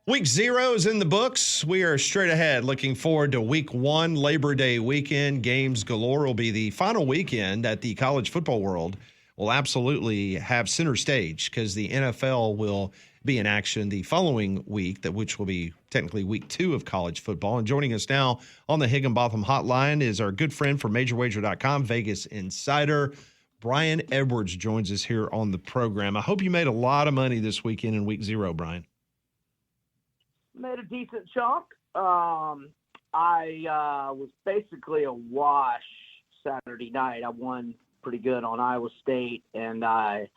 Week 0 is in the books. We are straight ahead looking forward to week 1, Labor Day weekend. Games galore will be the final weekend that the college football world will absolutely have center stage because the NFL will be in action the following week, which will be technically week 2 of college football. And joining us now on the Higginbotham Hotline is our good friend from MajorWager.com, Vegas Insider. Brian Edwards joins us here on the program. I hope you made a lot of money this weekend in week 0, Brian. Made a decent chunk. I was basically a wash Saturday night. I won pretty good on Iowa State, and I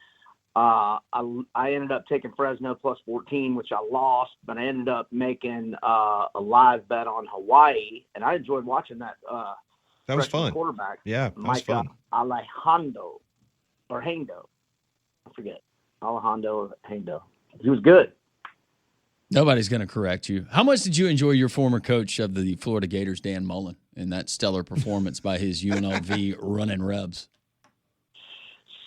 ended up taking Fresno plus 14, which I lost, but I ended up making a live bet on Hawaii, and I enjoyed watching that. That was fun. Quarterback. Yeah, that was fun. Alejandro or Hando. I forget. Alejandro or Hando. He was good. Nobody's going to correct you. How much did you enjoy your former coach of the Florida Gators, Dan Mullen, in that stellar performance by his UNLV running Rebs?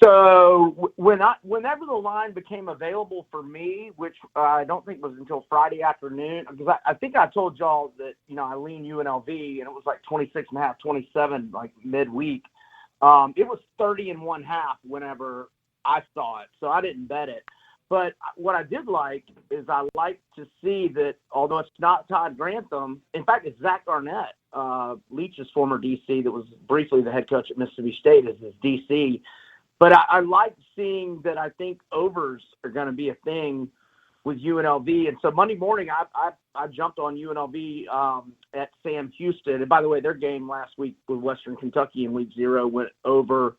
So whenever the line became available for me, which I don't think was until Friday afternoon, because I think I told y'all that, I lean UNLV, and it was like 26.5, 27, like midweek. It was 30.5 whenever I saw it, so I didn't bet it. But what I did like is I like to see that, although it's not Todd Grantham, in fact, it's Zach Arnett, Leach's former DC that was briefly the head coach at Mississippi State as his DC. But I like seeing that. I think overs are going to be a thing with UNLV. And so Monday morning, I jumped on UNLV at Sam Houston. And by the way, their game last week with Western Kentucky in week 0 went over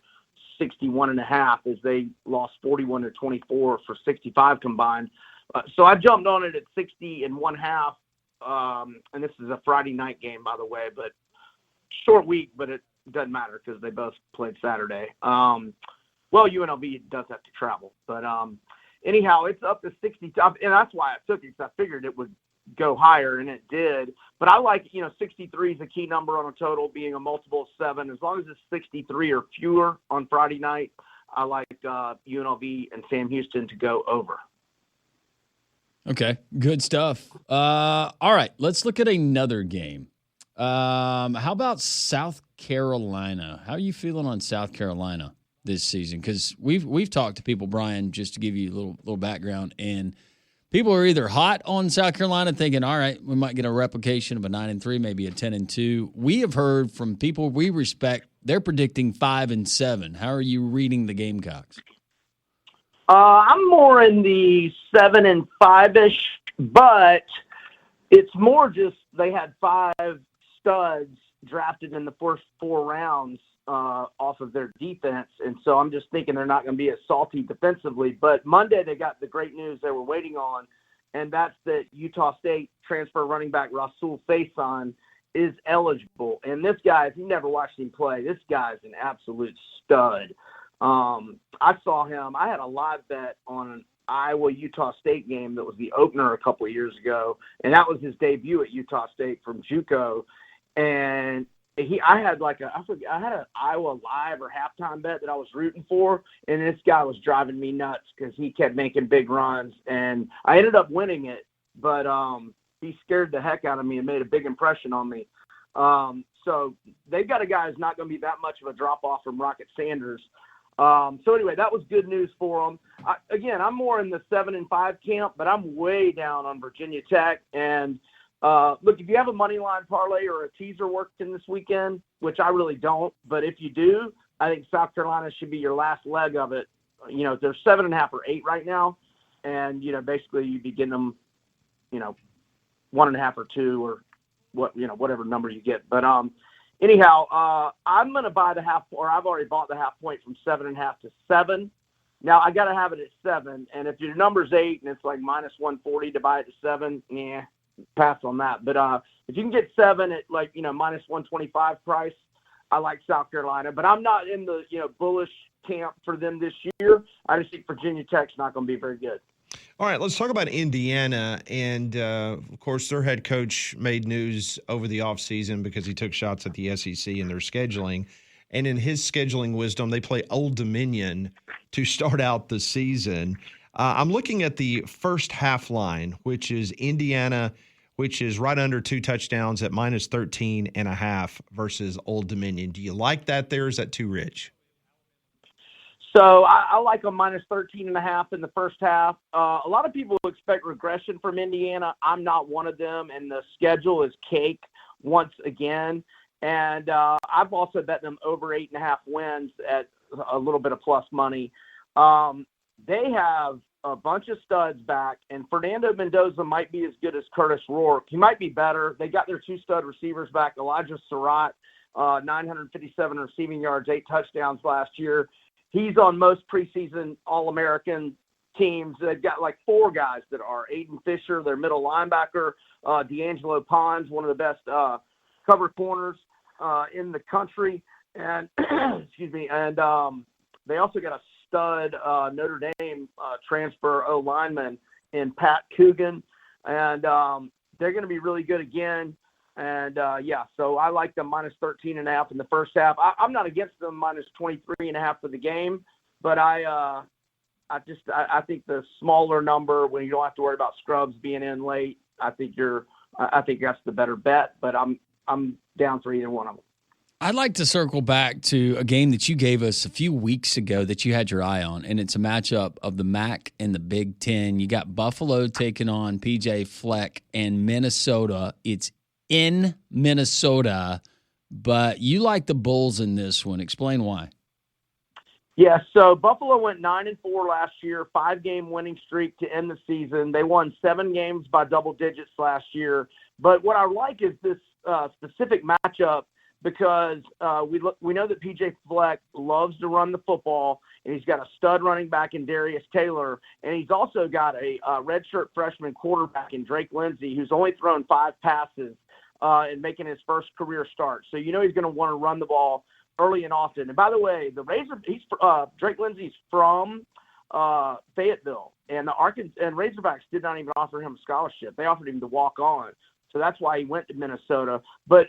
61.5 as they lost 41-24 for 65 combined. So I jumped on it at 60.5. And this is a Friday night game, by the way, but short week, but it doesn't matter because they both played Saturday. Well, UNLV does have to travel, but anyhow, it's up to 60, and that's why I took it because I figured it would go higher, and it did. But I like, 63 is a key number on a total, being a multiple of 7. As long as it's 63 or fewer on Friday night, I like UNLV and Sam Houston to go over. Okay, good stuff. All right, let's look at another game. How about South Carolina? How are you feeling on South Carolina this season? Because we've talked to people, Brian, just to give you a little background, and people are either hot on South Carolina thinking, all right, we might get a replication of a 9-3, maybe a 10-2. We have heard from people we respect, they're predicting 5-7. How are you reading the Gamecocks? I'm more in the 7-5-ish, but it's more just they had 5 studs drafted in the first 4 rounds off of their defense, and so I'm just thinking they're not going to be as salty defensively. But Monday they got the great news they were waiting on, and that's that Utah State transfer running back Rasul Faison is eligible. And this guy, if you never watched him play, this guy's an absolute stud. I saw him. I had a live bet on an Iowa-Utah State game that was the opener a couple of years ago, and that was his debut at Utah State from JUCO. And I had an Iowa Live or halftime bet that I was rooting for, and this guy was driving me nuts because he kept making big runs, and I ended up winning it, but he scared the heck out of me and made a big impression on me. So they've got a guy who's not going to be that much of a drop-off from Rocket Sanders. So anyway, that was good news for them. I'm more in the 7-5 camp, but I'm way down on Virginia Tech, and look, if you have a money line parlay or a teaser working this weekend, which I really don't, but if you do, I think South Carolina should be your last leg of it. They're 7.5 or 8 right now, and basically you'd be getting them, 1.5 or 2 or whatever number you get. But anyhow, I'm going to buy the half, or I've already bought the half point from 7.5 to 7. Now I got to have it at 7, and if your number's 8 and it's like minus 140 to buy it to 7, pass on that. But if you can get 7 at minus 125 price, I like South Carolina. But I'm not in the bullish camp for them this year. I just think Virginia Tech's not going to be very good. All right, let's talk about Indiana. And, of course, their head coach made news over the offseason because he took shots at the SEC in their scheduling. And in his scheduling wisdom, they play Old Dominion to start out the season. I'm looking at the first half line, which is Indiana, which is right under 2 touchdowns at minus 13.5 versus Old Dominion. Do you like that there? Is that too rich? So I like a minus 13.5 in the first half. A lot of people expect regression from Indiana. I'm not one of them, and the schedule is cake once again. And I've also bet them over 8.5 wins at a little bit of plus money. They have a bunch of studs back, and Fernando Mendoza might be as good as Curtis Rourke. He might be better. They got their 2 stud receivers back, Elijah Surratt, 957 receiving yards, 8 touchdowns last year. He's on most preseason All-American teams. They've got like 4 guys that are. Aiden Fisher, their middle linebacker, D'Angelo Pons, one of the best cover corners in the country. And excuse me. And they also got a stud Notre Dame transfer O-lineman in Pat Coogan. And they're going to be really good again. And, so I like them minus 13.5 in the first half. I'm not against them minus 23.5 for the game, but I think the smaller number when you don't have to worry about scrubs being in late, I think that's the better bet, but I'm down for either one of them. I'd like to circle back to a game that you gave us a few weeks ago that you had your eye on, and it's a matchup of the MAC and the Big Ten. You got Buffalo taking on PJ Fleck and Minnesota. It's in Minnesota, but you like the Bulls in this one. Explain why. Yeah, so Buffalo went 9-4 last year, 5-game winning streak to end the season. They won 7 games by double digits last year. But what I like is this specific matchup because we know that PJ Fleck loves to run the football, and he's got a stud running back in Darius Taylor, and he's also got a redshirt freshman quarterback in Drake Lindsey, who's only thrown 5 passes and making his first career start. So you know he's going to want to run the ball early and often. And by the way, Drake Lindsey's from Fayetteville, and the Razorbacks did not even offer him a scholarship. They offered him to walk on. So that's why he went to Minnesota. But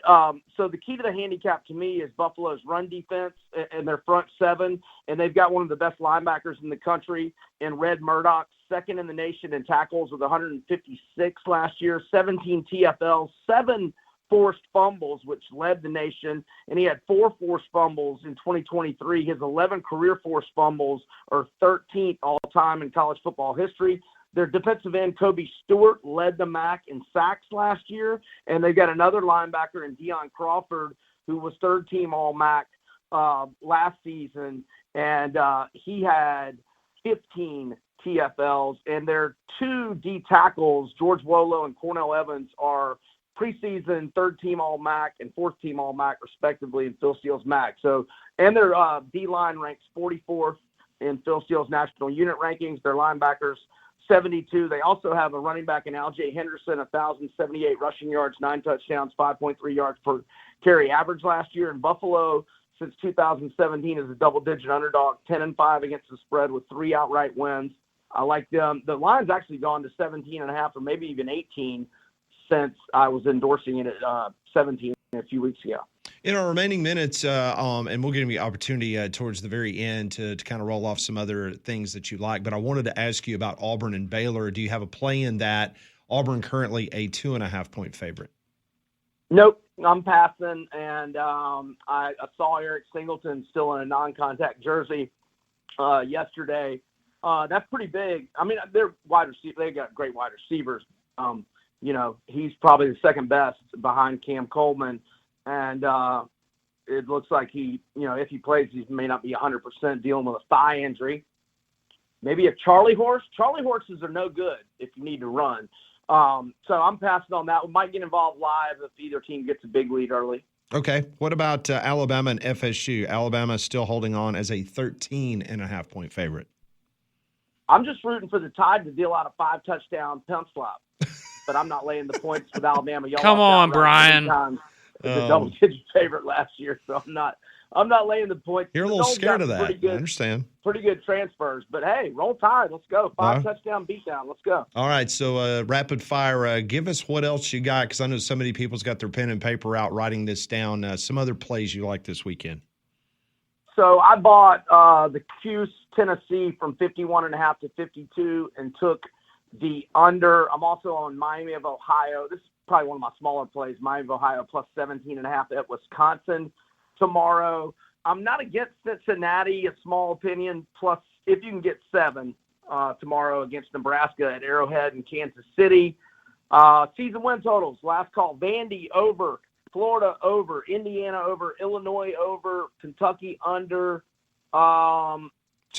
so the key to the handicap to me is Buffalo's run defense and their front 7, and they've got one of the best linebackers in the country in Red Murdoch, second in the nation in tackles with 156 last year, 17 TFLs, 7 forced fumbles, which led the nation, and he had 4 forced fumbles in 2023. His 11 career forced fumbles are 13th all-time in college football history. Their defensive end, Kobe Stewart, led the MAC in sacks last year, and they've got another linebacker in Deion Crawford, who was third-team All-MAC last season, and he had 15 TFLs, and their 2 D tackles, George Wolo and Cornell Evans, are preseason third-team All-MAC and fourth-team All-MAC, respectively, in Phil Steele's MAC. So, and their D-line ranks 44th in Phil Steele's national unit rankings. Their linebackers 72. They also have a running back in Al-Jay Henderson, 1,078 rushing yards, 9 touchdowns, 5.3 yards per carry average last year. And Buffalo, since 2017, is a double-digit underdog, 10-5 against the spread with 3 outright wins. I like them. The line's actually gone to 17.5 or maybe even 18 since I was endorsing it at 17 a few weeks ago. In our remaining minutes, and we'll give you the opportunity towards the very end to kind of roll off some other things that you like, but I wanted to ask you about Auburn and Baylor. Do you have a play in that? Auburn currently a 2.5-point favorite. Nope, I'm passing, and I saw Eric Singleton still in a non-contact jersey yesterday. That's pretty big. I mean, they're wide receivers. They got great wide receivers. He's probably the second best behind Cam Coleman. And it looks like if he plays, he may not be 100% dealing with a thigh injury. Maybe a Charlie horse. Charlie horses are no good if you need to run. So I'm passing on that. We might get involved live if either team gets a big lead early. Okay. What about Alabama and FSU? Alabama is still holding on as a 13.5-point favorite. I'm just rooting for the Tide to deal out a 5-touchdown punt slap. But I'm not laying the points with Alabama. Y'all come on, Brian. It's a double-digit favorite last year, so I'm not laying the points. You're a little scared of that. I understand. Pretty good transfers, but hey, roll Tide. Let's go. 5-touchdown beatdown. Let's go. All right, so rapid fire. Give us what else you got, because I know so many people's got their pen and paper out writing this down. Some other plays you like this weekend. So I bought the Cuse, Tennessee from 51.5 to 52 and took the under. I'm also on Miami of Ohio. This is probably one of my smaller plays, Miami of Ohio plus 17.5 at Wisconsin tomorrow. I'm not against Cincinnati, a small opinion, plus if you can get 7 tomorrow against Nebraska at Arrowhead and Kansas City. Season win totals, last call, Vandy over, Florida over, Indiana over, Illinois over, Kentucky under. So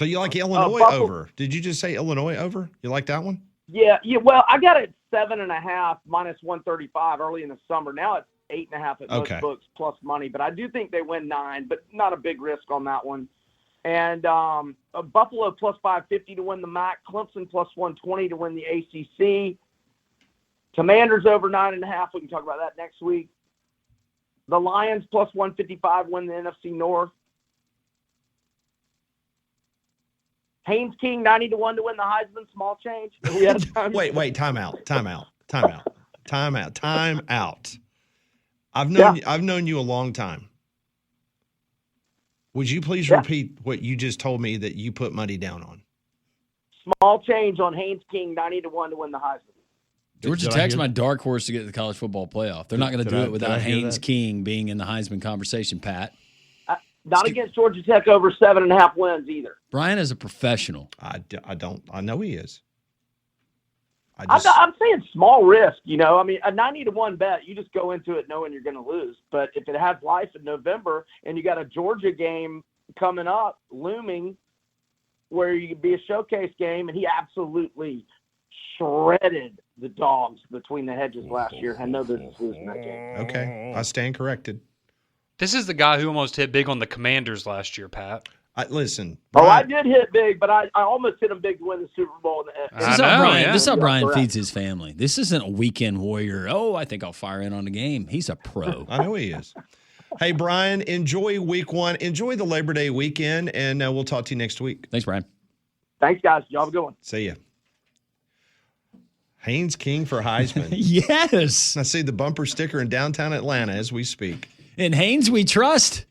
you like Illinois over? Did you just say Illinois over? You like that one? Yeah. Well, I got it 7.5 minus 135 early in the summer. Now it's 8.5 at most books plus money, but I do think they win 9, but not a big risk on that one. And Buffalo plus 550 to win the MAC, Clemson plus 120 to win the ACC. Commanders over 9.5. We can talk about that next week. The Lions plus 155 win the NFC North. Haynes King 90 to 1 to win the Heisman. Small change. Wait, time out. I've known you a long time. Would you please repeat what you just told me that you put money down on? Small change on Haynes King 90 to 1 to win the Heisman. Georgia Tech's my dark horse to get to the college football playoff. They're not going to do it without Haynes King being in the Heisman conversation, Pat. Not against Georgia Tech over 7.5 wins either. Brian is a professional. I know he is. I'm saying small risk, I mean, a 90 to 1 bet, you just go into it knowing you're going to lose. But if it has life in November and you got a Georgia game coming up looming where you could be a showcase game, and he absolutely shredded the Dogs between the hedges last year. Had no business losing that game. Okay, I stand corrected. This is the guy who almost hit big on the Commanders last year, Pat. Listen. Brian, I did hit big, but I almost hit him big to win the Super Bowl. This is how Brian feeds his family. This isn't a weekend warrior. Oh, I think I'll fire in on the game. He's a pro. I know he is. Hey, Brian, enjoy week 1. Enjoy the Labor Day weekend, and we'll talk to you next week. Thanks, Brian. Thanks, guys. Y'all have a good one. See ya. Haynes King for Heisman. Yes. I see the bumper sticker in downtown Atlanta as we speak. In Haynes, we trust.